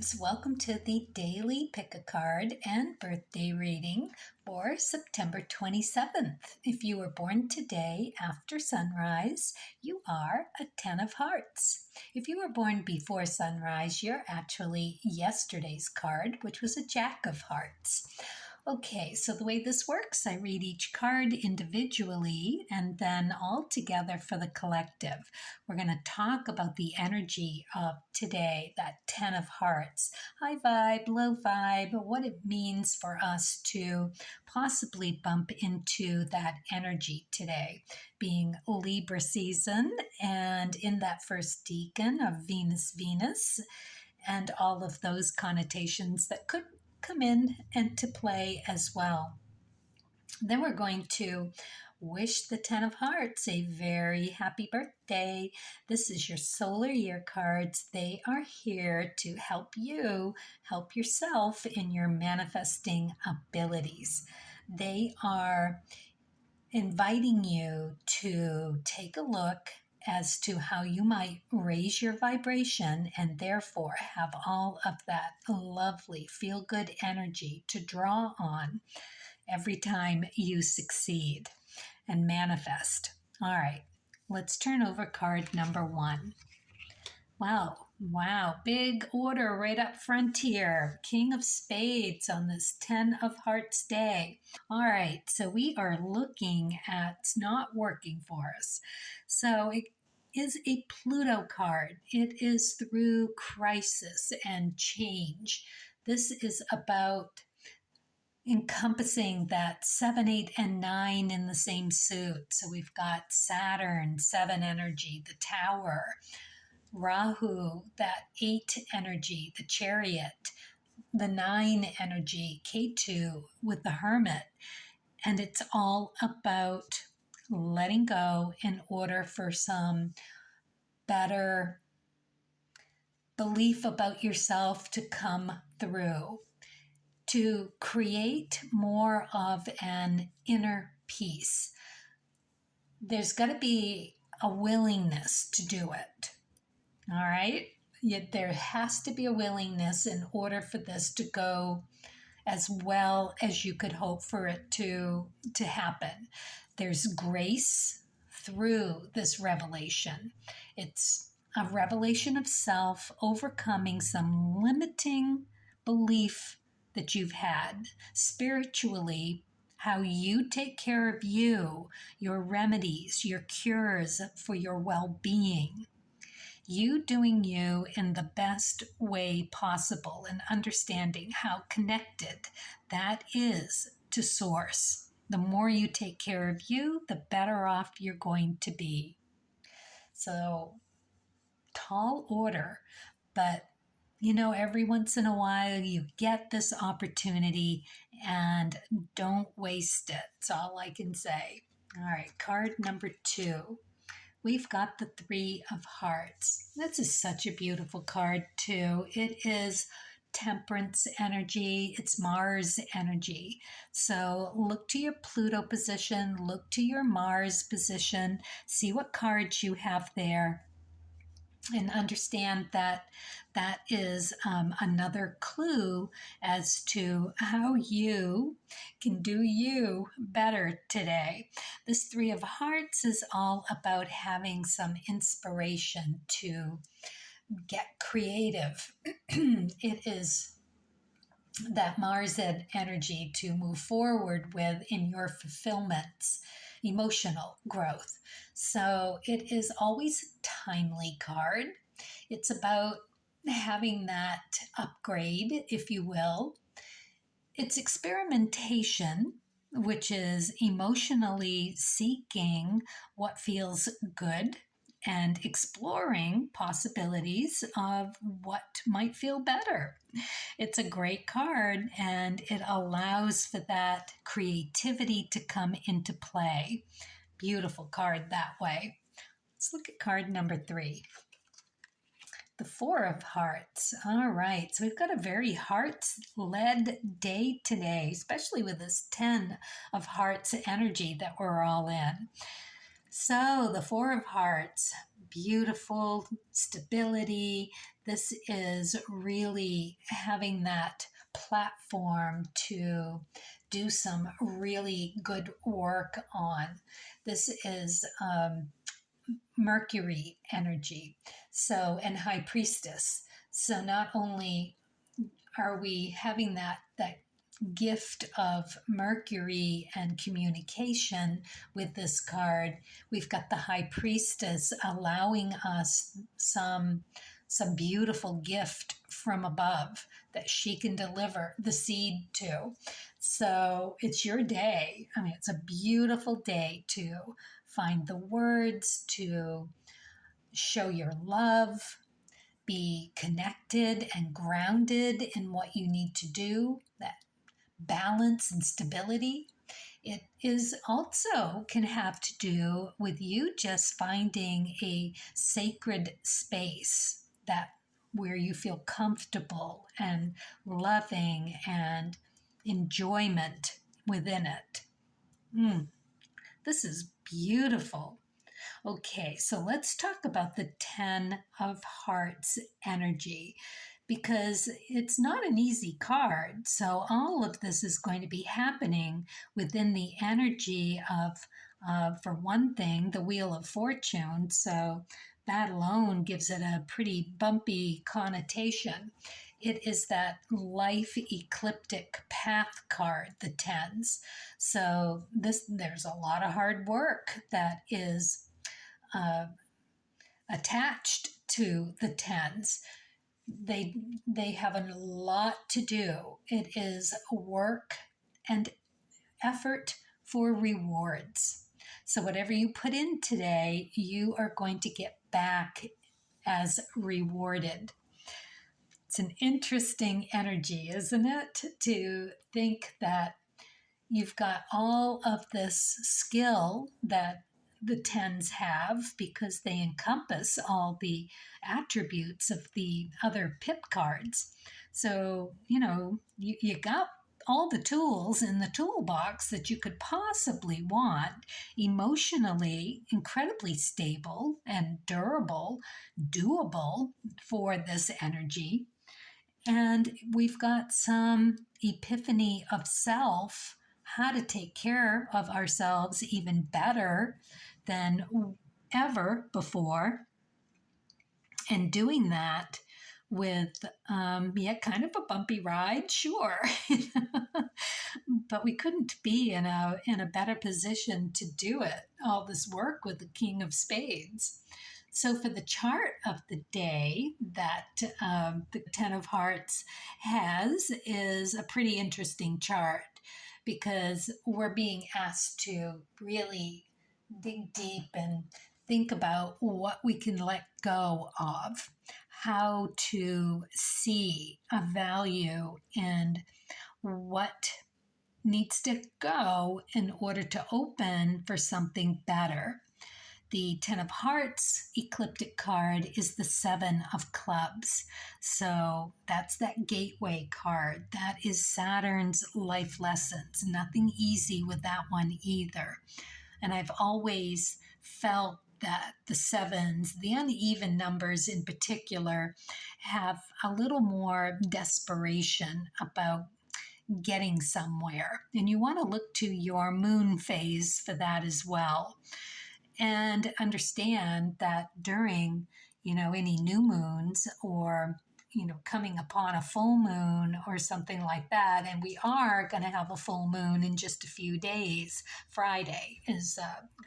lives. Welcome to the daily pick a card and birthday reading for September 27th. If you were born today after sunrise, you are a 10 of hearts. If you were born before sunrise, you're actually yesterday's card, which was a Jack of hearts. Okay, so the way this works, I read each card individually and then all together for the collective. We're going to talk about the energy of today, that 10 of hearts, high vibe, low vibe, what it means for us to possibly bump into that energy today, being Libra season and in that first decan of Venus, and all of those connotations that could come in and to play as well. Then we're going to wish the 10 of hearts a very happy birthday. This is your solar year cards. They are here to help you help yourself in your manifesting abilities. They are inviting you to take a look as to how you might raise your vibration and therefore have all of that lovely feel-good energy to draw on every time you succeed and manifest. All right, let's turn over card number 1. Wow, big order right up front here. King of Spades on this 10 of Hearts day. All right, so we are looking at it's not working for us. So it is a Pluto card. It is through crisis and change. This is about encompassing that 7, 8, and 9 in the same suit. So we've got Saturn, 7 energy, the Tower, Rahu, that 8 energy, the Chariot, the 9 energy, K2 with the Hermit. And it's all about letting go in order for some better belief about yourself to come through, to create more of an inner peace. There's got to be a willingness to do it. All right? Yet there has to be a willingness in order for this to go as well as you could hope for it to happen. There's grace through this revelation. It's a revelation of self, overcoming some limiting belief that you've had spiritually, how you take care of you, your remedies, your cures for your well-being. You doing you in the best way possible and understanding how connected that is to Source. The more you take care of you, the better off you're going to be. So, tall order, but every once in a while you get this opportunity and don't waste it. That's all I can say. All right, card number 2. We've got the 3 of Hearts. This is such a beautiful card too. It is Temperance energy. It's Mars energy. So look to your Pluto position, look to your Mars position, see what cards you have there, and understand that that is another clue as to how you can do you better today. This 3 of Hearts is all about having some inspiration to get creative. It is that Mars energy to move forward with in your fulfillments, emotional growth. So it is always a timely card. It's about having that upgrade, if you will. It's experimentation, which is emotionally seeking what feels good and exploring possibilities of what might feel better. It's a great card, and it allows for that creativity to come into play. Beautiful card that way. Let's look at card number 3. The 4 of Hearts. All right, so we've got a very hearts-led day today, especially with this 10 of Hearts energy that we're all in. So the 4 of Hearts, beautiful stability. This is really having that platform to do some really good work on. This is Mercury energy, so, and High Priestess. So not only are we having that gift of Mercury and communication with this card, we've got the High Priestess allowing us some beautiful gift from above that she can deliver the seed to. So it's your day. I mean, it's a beautiful day to find the words, to show your love, be connected and grounded in what you need to do, that balance and stability. It is also can have to do with you just finding a sacred space that where you feel comfortable and loving and enjoyment within it. This is beautiful. Okay, so let's talk about the 10 of Hearts energy, because it's not an easy card. So all of this is going to be happening within the energy of, for one thing, the Wheel of Fortune. So that alone gives it a pretty bumpy connotation. It is that life ecliptic path card, the tens. So there's a lot of hard work that is attached to the tens. They have a lot to do. It is work and effort for rewards. So whatever you put in today, you are going to get back as rewarded. It's an interesting energy, isn't it? To think that you've got all of this skill that the tens have because they encompass all the attributes of the other pip cards. So, you got all the tools in the toolbox that you could possibly want, emotionally incredibly stable and durable, doable for this energy. And we've got some epiphany of self, how to take care of ourselves even better than ever before. And doing that with, kind of a bumpy ride, sure. But we couldn't be in a better position to do it, all this work with the King of Spades. So for the chart of the day that the Ten of Hearts has is a pretty interesting chart, because we're being asked to really dig deep and think about what we can let go of, how to see a value in what needs to go in order to open for something better. The Ten of Hearts ecliptic card is the Seven of Clubs. So that's that gateway card. That is Saturn's life lessons. Nothing easy with that one either. And I've always felt that the sevens, the uneven numbers in particular, have a little more desperation about getting somewhere. And you want to look to your moon phase for that as well. And understand that during, any new moons or, coming upon a full moon or something like that, and we are going to have a full moon in just a few days. Friday is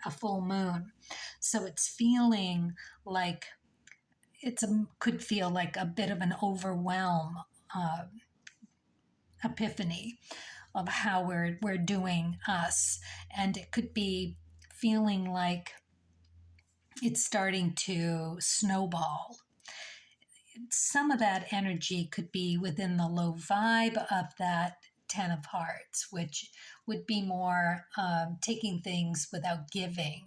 a full moon. So it's feeling like could feel like a bit of an overwhelm epiphany of how we're doing us. And it could be feeling like it's starting to snowball. Some of that energy could be within the low vibe of that Ten of Hearts, which would be more taking things without giving,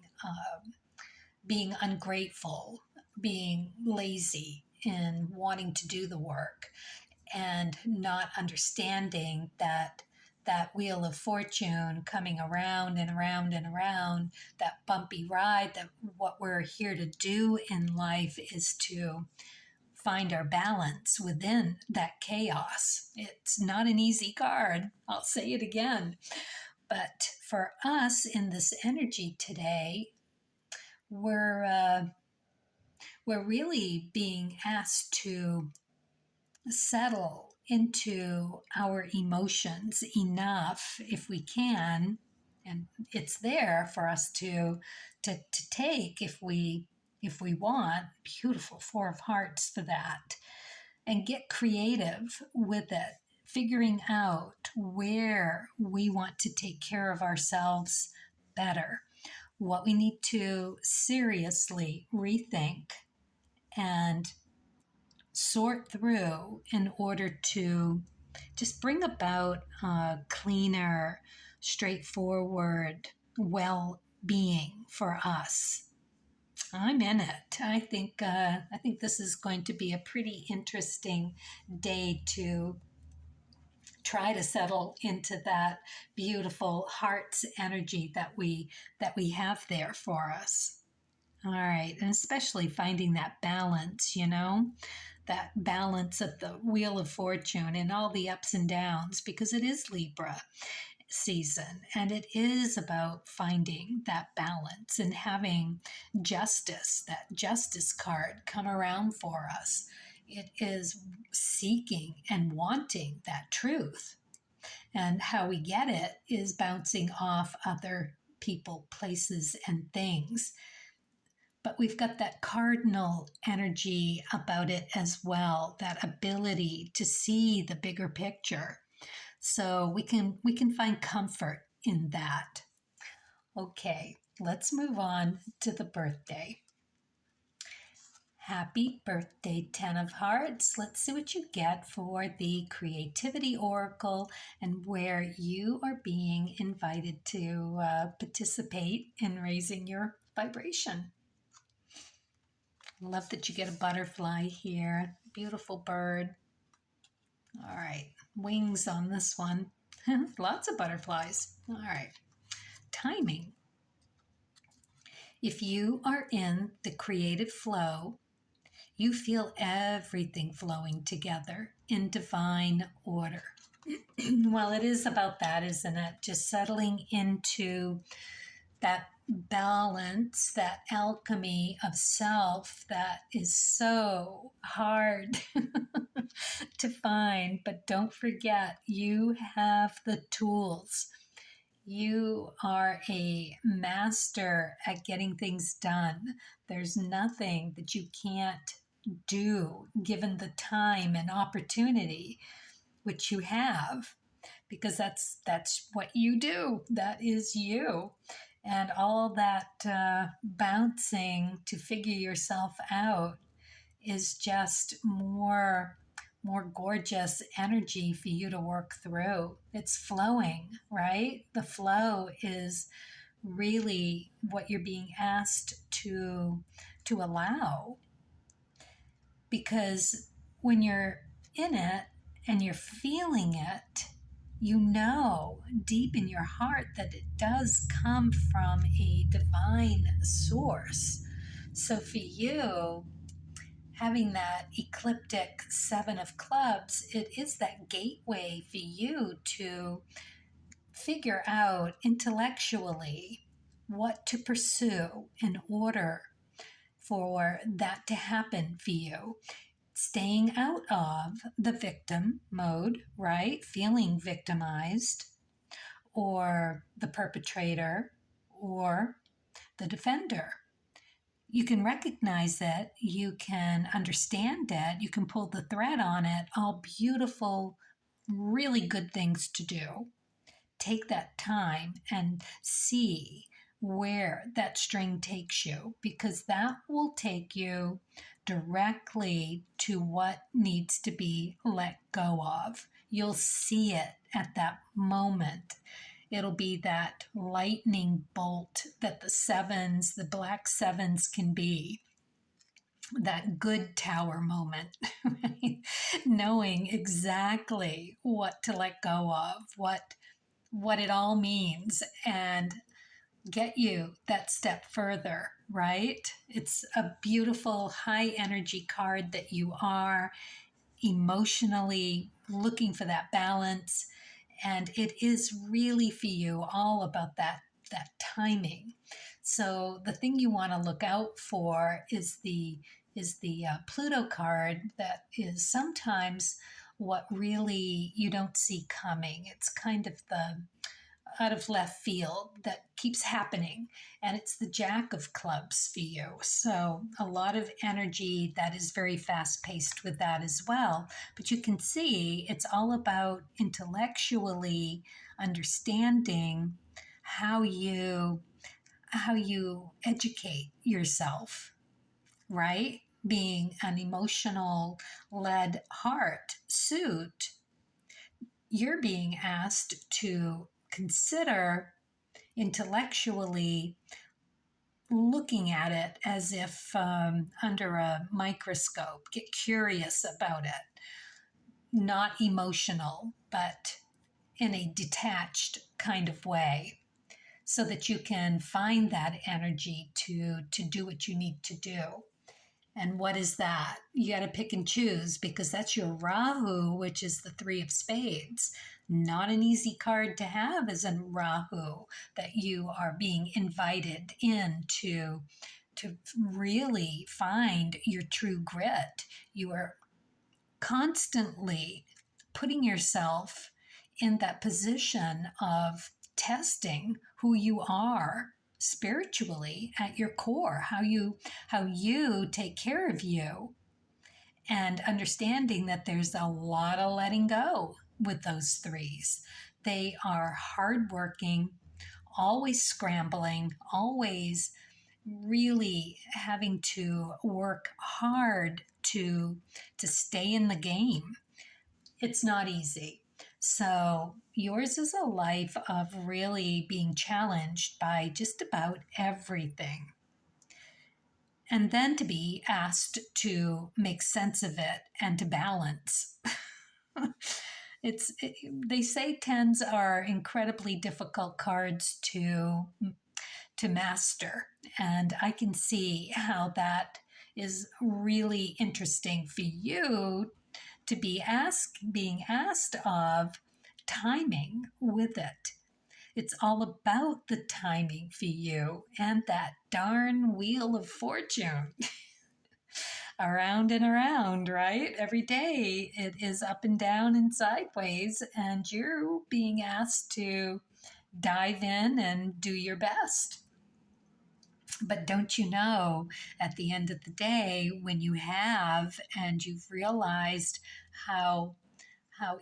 being ungrateful, being lazy in wanting to do the work, and not understanding that that wheel of fortune coming around and around and around, that bumpy ride, that what we're here to do in life is to find our balance within that chaos. It's not an easy card. I'll say it again. But for us in this energy today, we're really being asked to settle into our emotions enough if we can, and it's there for us to take if we want. Beautiful Four of Hearts for that, and get creative with it, figuring out where we want to take care of ourselves better, what we need to seriously rethink and sort through in order to just bring about a cleaner, straightforward well-being for us. I'm in it. I think this is going to be a pretty interesting day to try to settle into that beautiful heart's energy that we have there for us. All right, and especially finding that balance, that balance of the Wheel of Fortune and all the ups and downs, because it is Libra season and it is about finding that balance and having justice, that justice card come around for us. It is seeking and wanting that truth. And how we get it is bouncing off other people, places, and things. But we've got that cardinal energy about it as well, that ability to see the bigger picture. So we can find comfort in that. Okay, let's move on to the birthday. Happy birthday, Ten of Hearts. Let's see what you get for the Creativity Oracle and where you are being invited to participate in raising your vibration. Love that you get a butterfly here. Beautiful bird. All right, wings on this one. Lots of butterflies. All right, timing. If you are in the creative flow, you feel everything flowing together in divine order. Well, it is about that, isn't it? Just settling into that balance, that alchemy of self that is so hard to find. But don't forget, you have the tools. You are a master at getting things done. There's nothing that you can't do given the time and opportunity, which you have, because that's what you do. That is you. And all that bouncing to figure yourself out is just more gorgeous energy for you to work through. It's flowing, right? The flow is really what you're being asked to allow. Because when you're in it and you're feeling it, you know deep in your heart that it does come from a divine source. So for you, having that ecliptic Seven of Clubs, it is that gateway for you to figure out intellectually what to pursue in order for that to happen for you. Staying out of the victim mode, right? Feeling victimized, or the perpetrator, or the defender. You can recognize it, you can understand it, you can pull the thread on it, all beautiful, really good things to do. Take that time and see where that string takes you, because that will take you directly to what needs to be let go of. You'll see it at that moment. It'll be that lightning bolt that the sevens, the black sevens can be. That good tower moment, right? Knowing exactly what to let go of, what what it all means and get you that step further, right? It's a beautiful high energy card that you are emotionally looking for that balance, and it is really for you all about that timing. So the thing you want to look out for is the Pluto card that is sometimes what really you don't see coming. It's kind of the out of left field that keeps happening. And it's the Jack of Clubs for you. So a lot of energy that is very fast paced with that as well. But you can see it's all about intellectually understanding how you educate yourself, right? Being an emotional led heart suit, you're being asked to consider intellectually looking at it as if under a microscope, get curious about it, not emotional, but in a detached kind of way, so that you can find that energy to do what you need to do. And what is that? You got to pick and choose, because that's your Rahu, which is the three of spades. Not an easy card to have as a Rahu, that you are being invited in to really find your true grit. You are constantly putting yourself in that position of testing who you are spiritually at your core, how you take care of you, and understanding that there's a lot of letting go with those threes. They are hardworking, always scrambling, always really having to work hard to stay in the game. It's not easy. So yours is a life of really being challenged by just about everything. And then to be asked to make sense of it and to balance. They say tens are incredibly difficult cards to master, and I can see how that is really interesting for you to being asked of timing with it. It's all about the timing for you and that darn wheel of fortune. Around and around, right? Every day it is up and down and sideways, and you're being asked to dive in and do your best. But don't you know, at the end of the day, when you have and you've realized how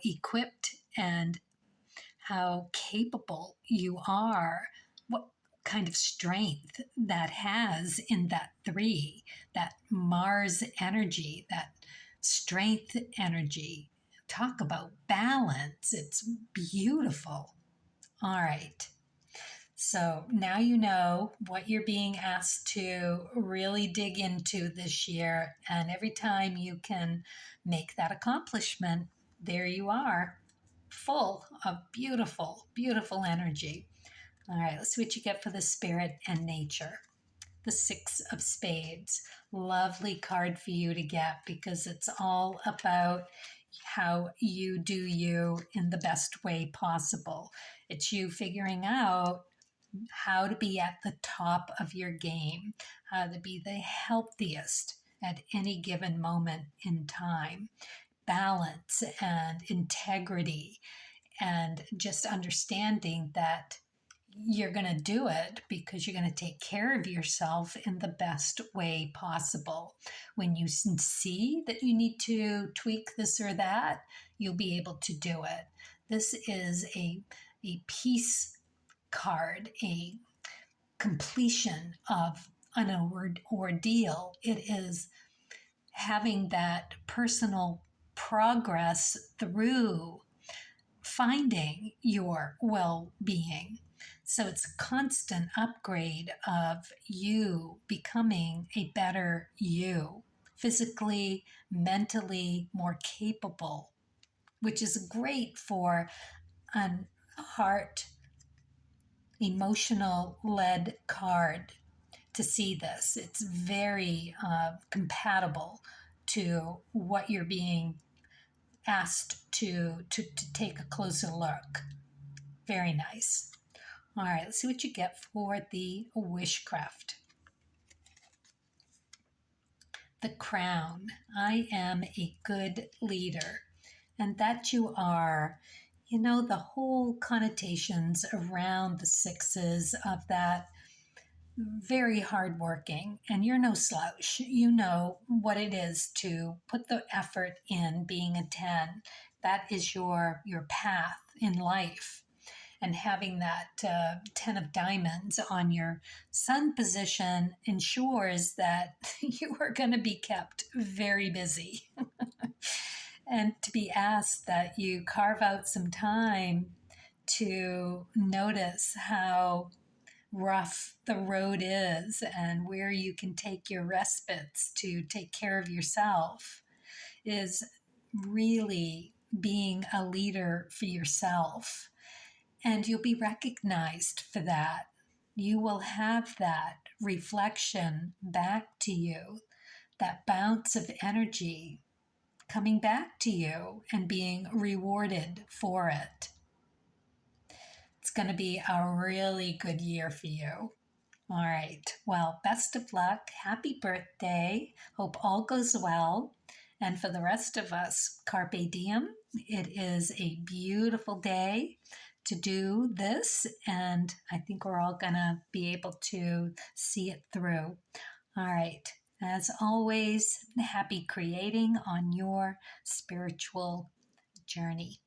equipped and how capable you are, what kind of strength that has in that three, that Mars energy, that strength energy. Talk about balance. It's beautiful. All right. So now you know what you're being asked to really dig into this year. And every time you can make that accomplishment, there you are, full of beautiful, beautiful energy. All right, let's see what you get for the spirit and nature. The Six of Spades. Lovely card for you to get, because it's all about how you do you in the best way possible. It's you figuring out how to be at the top of your game, how to be the healthiest at any given moment in time, balance and integrity, and just understanding that you're going to do it because you're going to take care of yourself in the best way possible. When you see that you need to tweak this or that, you'll be able to do it. This is a peace card, a completion of an ordeal. It is having that personal progress through finding your well being. So it's a constant upgrade of you becoming a better you, physically, mentally more capable, which is great for heart, emotional led card to see this. It's very compatible to what you're being asked to take a closer look. Very nice. All right, let's see what you get for the Wishcraft. The Crown. I am a good leader. And that you are, you know, the whole connotations around the sixes of that, very hardworking, and you're no slouch. You know what it is to put the effort in being a 10. That is your path in life. And having that 10 of diamonds on your sun position ensures that you are going to be kept very busy. And to be asked that you carve out some time to notice how rough the road is and where you can take your respites to take care of yourself is really being a leader for yourself. And you'll be recognized for that. You will have that reflection back to you, that bounce of energy coming back to you and being rewarded for it. It's going to be a really good year for you. All right. Well, best of luck. Happy birthday. Hope all goes well. And for the rest of us, carpe diem. It is a beautiful day to do this, and I think we're all going to be able to see it through. All right. As always, happy creating on your spiritual journey.